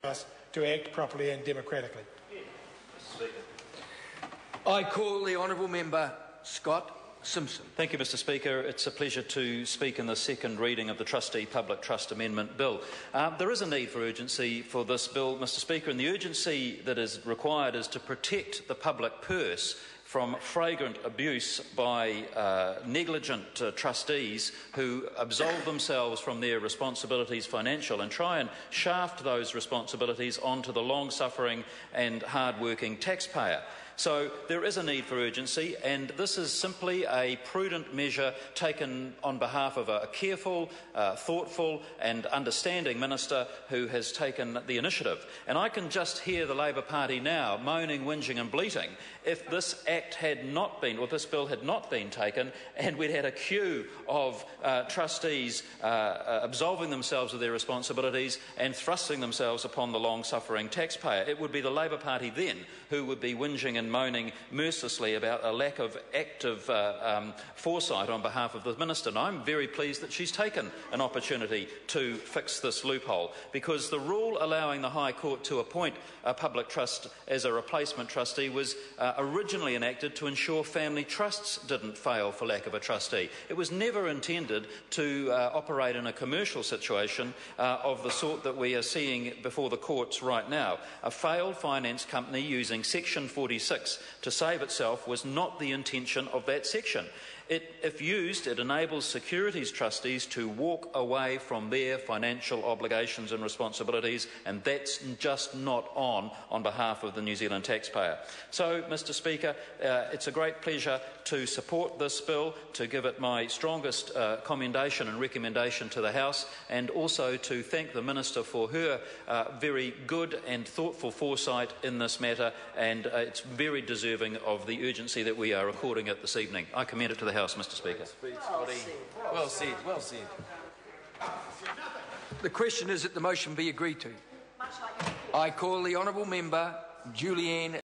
us to act properly and democratically. I call the honourable member Scott Simpson. Thank you, Mr Speaker. It's a pleasure to speak in the second reading of the Trustee Public Trust Amendment Bill. There is a need for urgency for this bill, Mr Speaker, and the urgency that is required is to protect the public purse from flagrant abuse by negligent trustees who absolve themselves from their responsibilities financial and try and shaft those responsibilities onto the long-suffering and hard-working taxpayer. So there is a need for urgency, and this is simply a prudent measure taken on behalf of a careful, thoughtful and understanding minister who has taken the initiative. And I can just hear the Labor Party now moaning, whinging and bleating if this act had not been, or this bill had not been taken, and we'd had a queue of trustees absolving themselves of their responsibilities and thrusting themselves upon the long-suffering taxpayer. It would be the Labor Party then who would be whinging and moaning mercilessly about a lack of active foresight on behalf of the minister. And I'm very pleased that she's taken an opportunity to fix this loophole, because the rule allowing the High Court to appoint a public trust as a replacement trustee was originally enacted to ensure family trusts didn't fail for lack of a trustee. It was never intended to operate in a commercial situation of the sort that we are seeing before the courts right now. A failed finance company using Section 46 to save itself was not the intention of that section. If used, it enables securities trustees to walk away from their financial obligations and responsibilities, and that's just not on behalf of the New Zealand taxpayer. So, Mr Speaker, it's a great pleasure to support this bill, to give it my strongest commendation and recommendation to the House, and also to thank the Minister for her very good and thoughtful foresight in this matter, and it's very deserving of the urgency that we are according it this evening. I commend it to the House, Mr Speaker. Well said, well said. The question is that the motion be agreed to. I call the honourable member Julianne